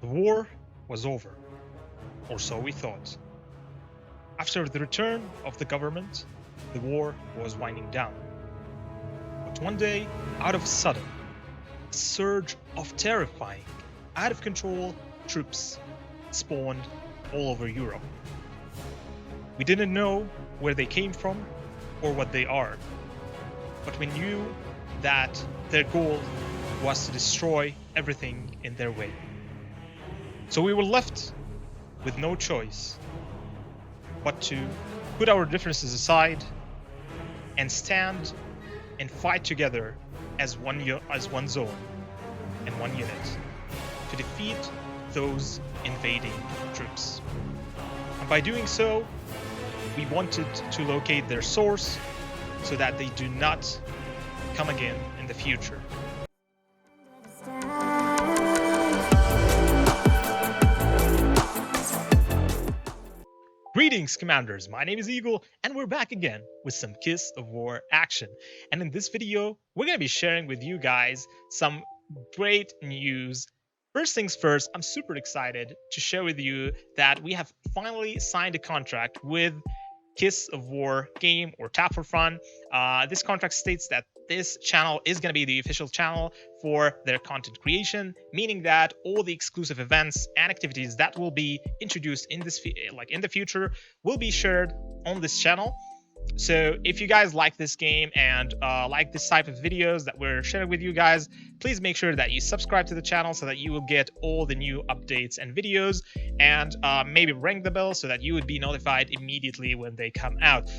The war was over, or so we thought. After the return of the government, the war was winding down. But one day, out of a sudden, a surge of terrifying, out of control troops spawned all over Europe. We didn't know where they came from or what they are, but we knew that their goal was to destroy everything in their way. So we were left with no choice but to put our differences aside and stand and fight together as one zone and one unit to defeat those invading troops. And by doing so, we wanted to locate their source so that they do not come again in the future. Greetings, Commanders! My name is Eagle, and we're back again with some Kiss of War action. And in this video, we're going to be sharing with you guys some great news. First things first, I'm super excited to share with you that we have finally signed a contract with Kiss of War game, or Tap for Fun. This contract states that this channel is going to be the official channel for their content creation, meaning that all the exclusive events and activities that will be introduced in this in the future will be shared on this channel. So if you guys like this game and like this type of videos that we're sharing with you guys, please make sure that you subscribe to the channel so that you will get all the new updates and videos, and maybe ring the bell so that you would be notified immediately when they come out.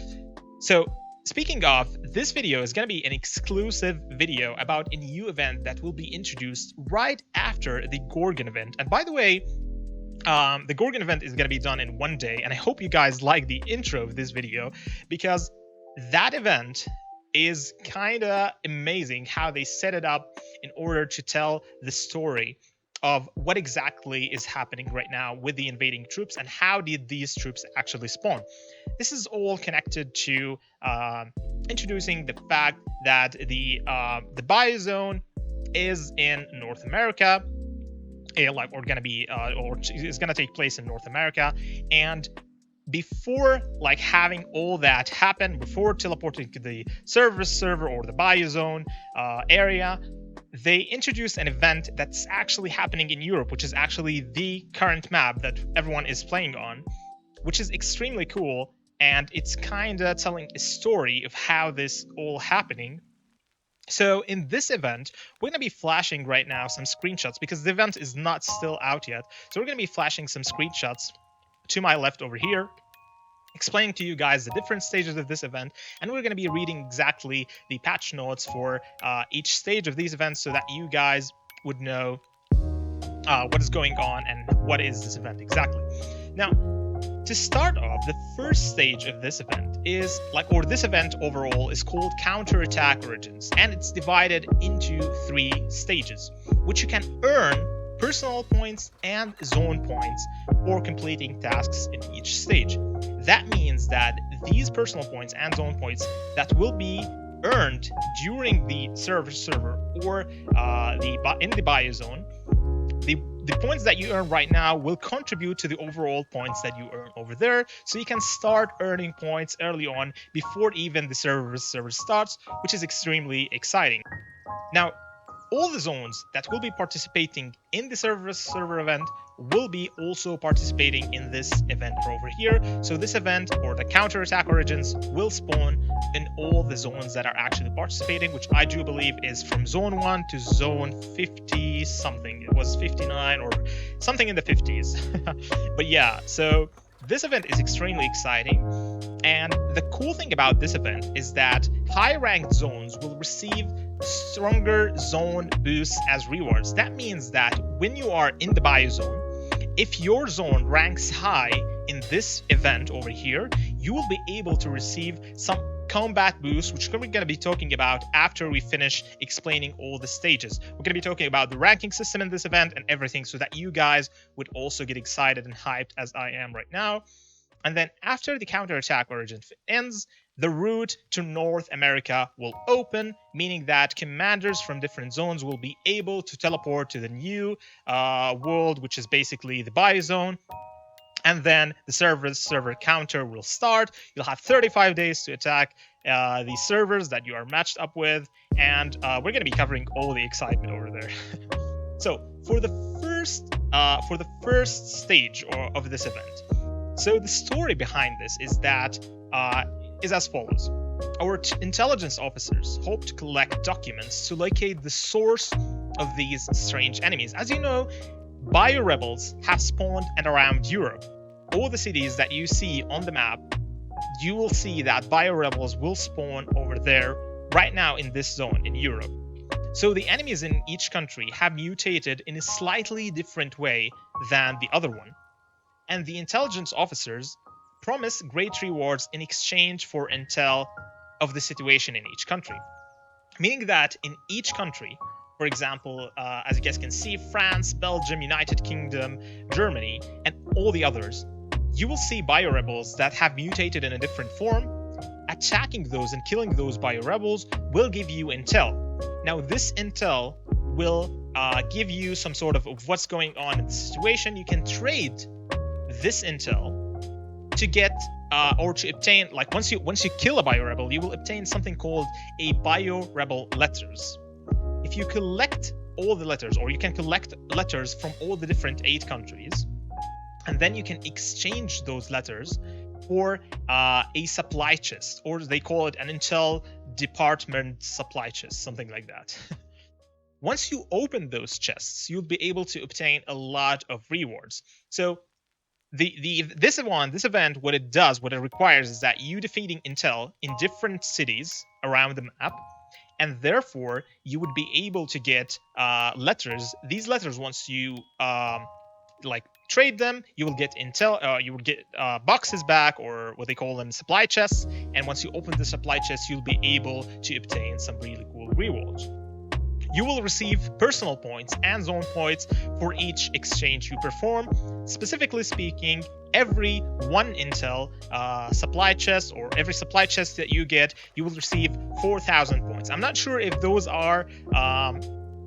So speaking of, this video is going to be an exclusive video about a new event that will be introduced right after the Gorgon event. And by the way, the Gorgon event is going to be done in one day, and I hope you guys like the intro of this video, because that event is kind of amazing how they set it up in order to tell the story of what exactly is happening right now with the invading troops and how did these troops actually spawn. This is all connected to introducing the fact that the Biozone is in North America, or is gonna take place in North America. And before having all that happen, before teleporting to the server or the Biozone area, they introduced an event that's actually happening in Europe, which is actually the current map that everyone is playing on, which is extremely cool. And it's kind of telling a story of how this all happening. So in this event, we're going to be flashing right now some screenshots because the event is not still out yet. So we're going to be flashing some screenshots to my left over here, explaining to you guys the different stages of this event, and we're going to be reading exactly the patch notes for each stage of these events so that you guys would know what is going on and what is this event exactly. Now, to start off, the first stage of this event is this event overall is called Counterattack Origins, and it's divided into 3 stages, which you can earn personal points and zone points for completing tasks in each stage. That means that these personal points and zone points that will be earned during the server or in the Biozone, the points that you earn right now will contribute to the overall points that you earn over there, so you can start earning points early on before even the server starts, which is extremely exciting. Now, all the zones that will be participating in the server event will be also participating in this event over here. So this event, or the Counterattack Origins, will spawn in all the zones that are actually participating, which I do believe is from zone 1 to zone 50 something. It was 59 or something in the 50s. But yeah, so this event is extremely exciting. And the cool thing about this event is that high-ranked zones will receive stronger zone boosts as rewards. That means that when you are in the Biozone, if your zone ranks high in this event over here, you will be able to receive some combat boosts, which we're going to be talking about after we finish explaining all the stages. We're going to be talking about the ranking system in this event and everything, so that you guys would also get excited and hyped as I am right now. And then after the Counterattack Origin ends, the route to North America will open, meaning that commanders from different zones will be able to teleport to the new world, which is basically the Biozone. And then the server counter will start. You'll have 35 days to attack the servers that you are matched up with, and we're going to be covering all the excitement over there. So for the first stage of this event, so the story behind this is that is as follows. Our intelligence officers hope to collect documents to locate the source of these strange enemies. As you know, bio-rebels have spawned and around Europe. All the cities that you see on the map, you will see that bio-rebels will spawn over there right now in this zone in Europe. So the enemies in each country have mutated in a slightly different way than the other one. And the intelligence officers promise great rewards in exchange for intel of the situation in each country. Meaning that in each country, for example, as you guys can see, France, Belgium, United Kingdom, Germany, and all the others, you will see bio-rebels that have mutated in a different form. Attacking those and killing those bio-rebels will give you intel. Now, this intel will give you some sort of what's going on in the situation. You can trade this intel to get or to obtain, like once you kill a bio-rebel, you will obtain something called a bio-rebel letters. If you collect all the letters, or you can collect letters from all the different 8 countries, and then you can exchange those letters for a supply chest, or they call it an intel department supply chest, something like that. Once you open those chests, you'll be able to obtain a lot of rewards. So this event, what it requires is that you defeating intel in different cities around the map, and therefore you would be able to get letters. These letters, once you like trade them, you will get intel. You will get boxes back, or what they call them, supply chests. And once you open the supply chest, you'll be able to obtain some really cool rewards. You will receive personal points and zone points for each exchange you perform. Specifically speaking, every one intel supply chest, or every supply chest that you get, you will receive 4,000 points. I'm not sure if those are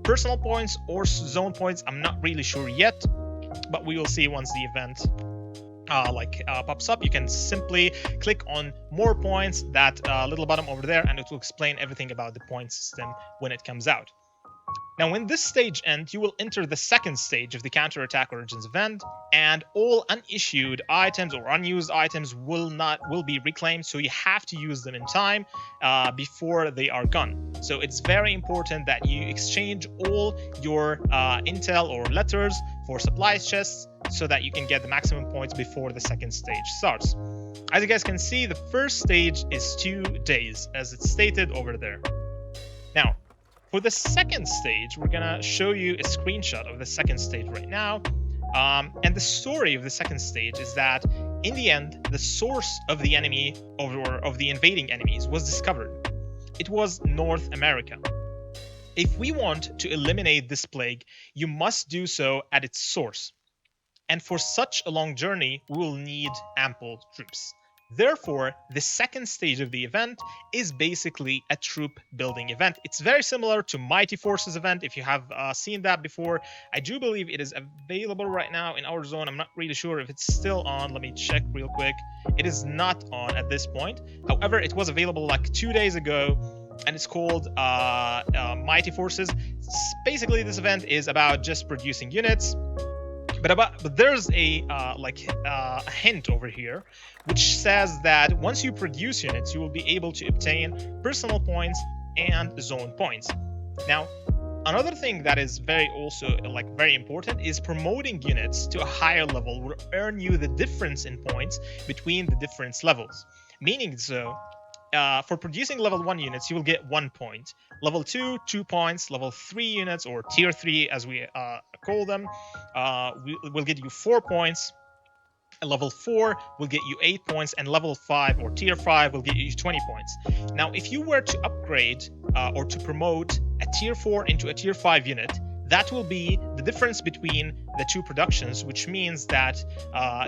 personal points or zone points. I'm not really sure yet, but we will see once the event pops up. You can simply click on more points, that little button over there, and it will explain everything about the point system when it comes out. Now, when this stage ends, you will enter the second stage of the Counterattack Origins event, and all unissued items or unused items will be reclaimed, so you have to use them in time before they are gone. So it's very important that you exchange all your intel or letters for supply chests so that you can get the maximum points before the second stage starts. As you guys can see, the first stage is 2 days, as it's stated over there. Now, for the second stage, we're gonna show you a screenshot of the second stage right now. And the story of the second stage is that in the end, the source of the enemy, or of the invading enemies, was discovered. It was North America. If we want to eliminate this plague, you must do so at its source. And for such a long journey, we will need ample troops. Therefore, the second stage of the event is basically a troop building event. It's very similar to Mighty Forces event, if you have seen that before. I do believe it is available right now in our zone. I'm not really sure if it's still on. Let me check real quick. It is not on at this point. However, it was available like 2 days ago, and it's called Mighty Forces. Basically, this event is about just producing units. But there's a hint over here, which says that once you produce units, you will be able to obtain personal points and zone points. Now, another thing that is very important is promoting units to a higher level will earn you the difference in points between the different levels. Meaning so, for producing level 1 units, you will get 1 point. Level 2, 2 points. Level 3 units, or tier 3 as we call them, will get you 4 points. And level 4 will get you 8 points, and level 5 or tier 5 will get you 20 points. Now, if you were to upgrade or to promote a tier 4 into a tier 5 unit, that will be the difference between the two productions, which means that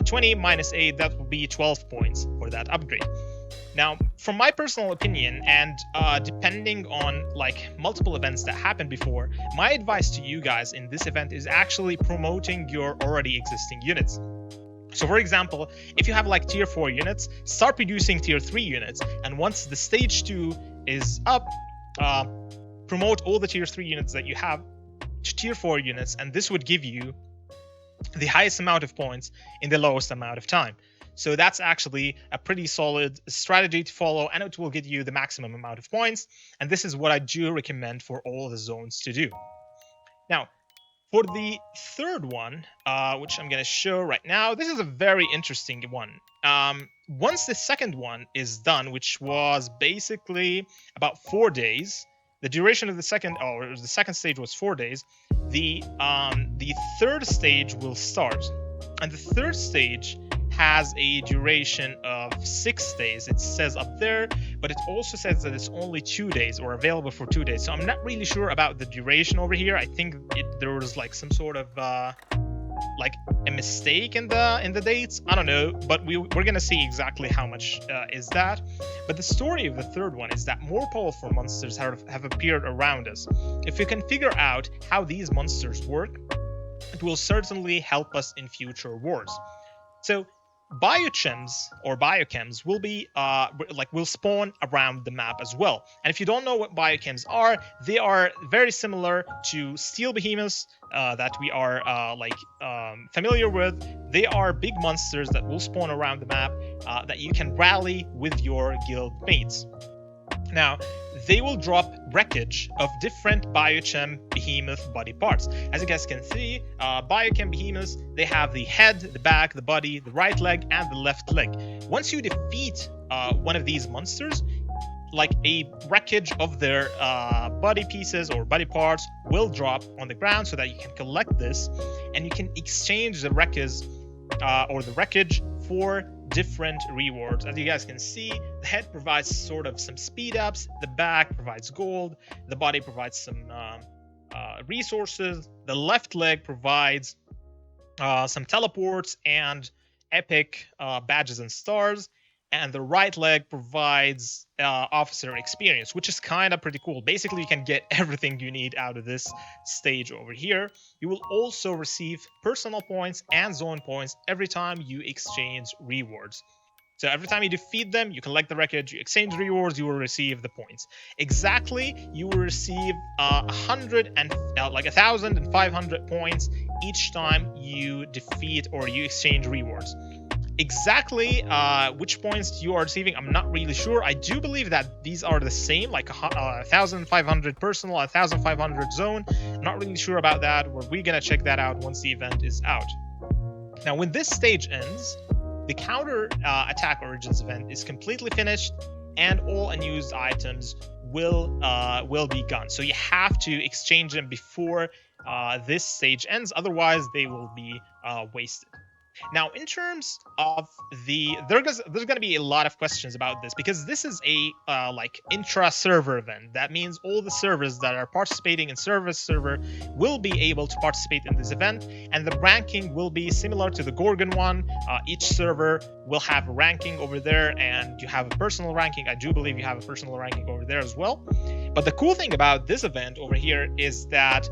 20 minus 8, that will be 12 points for that upgrade. Now, from my personal opinion, and depending on like multiple events that happened before, my advice to you guys in this event is actually promoting your already existing units. So for example, if you have like tier 4 units, start producing tier 3 units, and once the stage 2 is up, promote all the tier 3 units that you have to tier 4 units, and this would give you the highest amount of points in the lowest amount of time. So that's actually a pretty solid strategy to follow, and it will get you the maximum amount of points. And this is what I do recommend for all the zones to do. Now, for the third one, which I'm going to show right now, this is a very interesting one. Once the second one is done, which was basically about 4 days, the duration of the second stage was 4 days. The third stage will start, and the third stage has a duration of 6 days. It says up there, but it also says that it's only 2 days or available for 2 days. So I'm not really sure about the duration over here. I think there was like some sort of like a mistake in the dates. I don't know, but we're gonna see exactly how much is that. But the story of the third one is that more powerful monsters have appeared around us. If we can figure out how these monsters work, it will certainly help us in future wars. So Bio-chems or Bio-chems will be will spawn around the map as well. And if you don't know what Bio-chems are, they are very similar to steel behemoths that we are familiar with. They are big monsters that will spawn around the map that you can rally with your guild mates. Now, they will drop wreckage of different Bio-chem behemoth body parts. As you guys can see, Bio-chem behemoths, they have the head, the back, the body, the right leg, and the left leg. Once you defeat one of these monsters, like a wreckage of their body pieces or body parts will drop on the ground so that you can collect this, and you can exchange the wreckage for different rewards. As you guys can see, the head provides sort of some speed ups, the back provides gold, the body provides some resources, the left leg provides some teleports and epic badges and stars, and the right leg provides officer experience, which is kind of pretty cool. Basically, you can get everything you need out of this stage over here. You will also receive personal points and zone points every time you exchange rewards. So every time you defeat them, you collect the wreckage, you exchange rewards, you will receive the points. Exactly, you will receive 1,500 points each time you defeat or you exchange rewards. Exactly which points you are receiving, I'm not really sure. I do believe that these are the same, like 1,500 personal, 1,500 zone. I'm not really sure about that. We're gonna check that out once the event is out. Now, when this stage ends, the Counterattack Origins event is completely finished, and all unused items will be gone. So you have to exchange them before this stage ends, otherwise they will be wasted. Now, in terms of there's going to be a lot of questions about this, because this is a intra-server event. That means all the servers that are participating in service server will be able to participate in this event, and the ranking will be similar to the Gorgon one. Each server will have a ranking over there, and you have a personal ranking. I do believe you have a personal ranking over there as well. But the cool thing about this event over here is that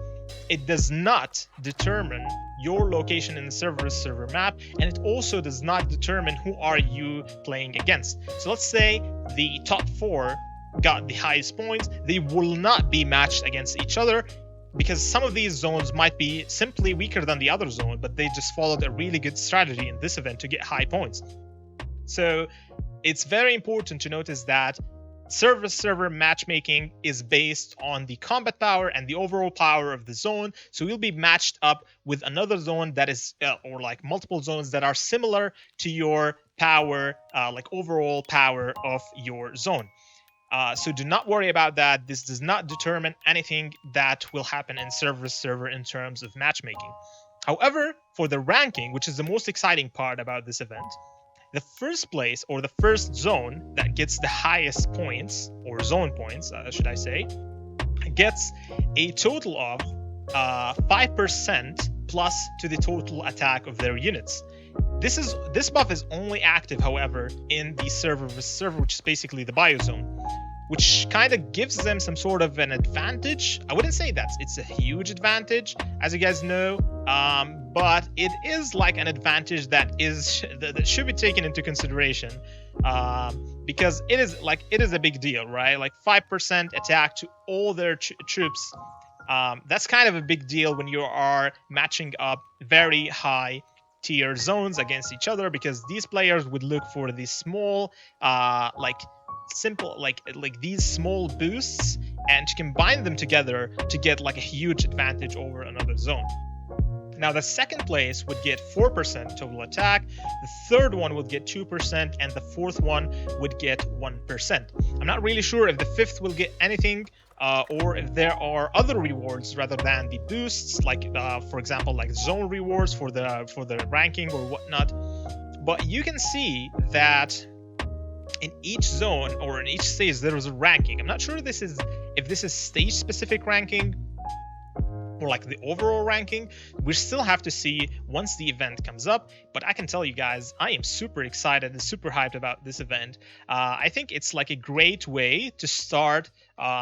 it does not determine your location in the server map, and it also does not determine who are you playing against. So let's say the top 4 got the highest points. They will not be matched against each other, because some of these zones might be simply weaker than the other zone, but they just followed a really good strategy in this event to get high points. So it's very important to notice that server matchmaking is based on the combat power and the overall power of the zone. So you'll be matched up with another zone that is or like multiple zones that are similar to your power, like overall power of your zone. So do not worry about that. This does not determine anything that will happen in server in terms of matchmaking. However, for the ranking, which is the most exciting part about this event, the first place, or the first zone that gets the highest points, or zone points, should I say, gets a total of 5% plus to the total attack of their units. This buff is only active, however, in the server versus server, which is basically the biozone, which kind of gives them some sort of an advantage. I wouldn't say that it's a huge advantage, as you guys know, but it is like an advantage that should be taken into consideration, because it is a big deal, right? Like 5% attack to all their troops. That's kind of a big deal when you are matching up very high tier zones against each other, because these players would look for these small, simple, like these small boosts, and to combine them together to get like a huge advantage over another zone. Now, the second place would get 4% total attack, the third one would get 2%, and the fourth one would get 1%. I'm not really sure if the fifth will get anything, or if there are other rewards rather than the boosts, like for example, like zone rewards for the ranking or whatnot. But you can see that in each zone or in each stage there was a ranking. I'm not sure if this is stage specific ranking or like the overall ranking. We still have to see once the event comes up, but I can tell you guys, I am super excited and super hyped about this event. I think it's like a great way to start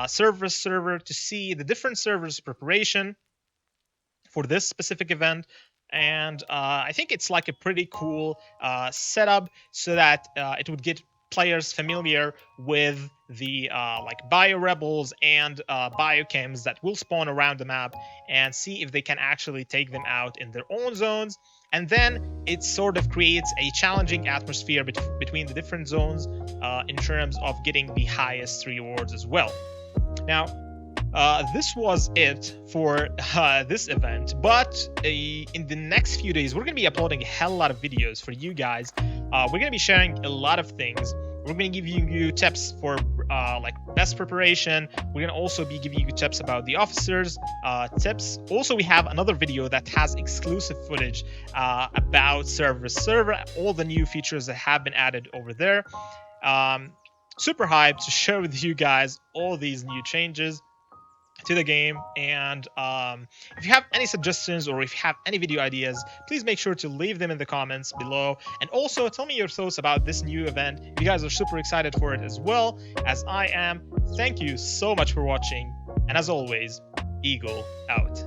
server to see the different servers' preparation for this specific event. And I think it's like a pretty cool setup, so that it would get players familiar with the like bio rebels and bio-chems that will spawn around the map, and see if they can actually take them out in their own zones. And then it sort of creates a challenging atmosphere between the different zones in terms of getting the highest rewards as well. Now, this was it for this event, but in the next few days, we're going to be uploading a hell lot of videos for you guys. We're going to be sharing a lot of things. We're going to give you tips for like best preparation. We're going to also be giving you tips about the officers tips. Also, we have another video that has exclusive footage about server, all the new features that have been added over there. Super hyped to share with you guys all these new changes to the game. And if you have any suggestions or if you have any video ideas, please make sure to leave them in the comments below. And also tell me your thoughts about this new event. If you guys are super excited for it as well as I am. Thank you so much for watching, and as always, Eagle out.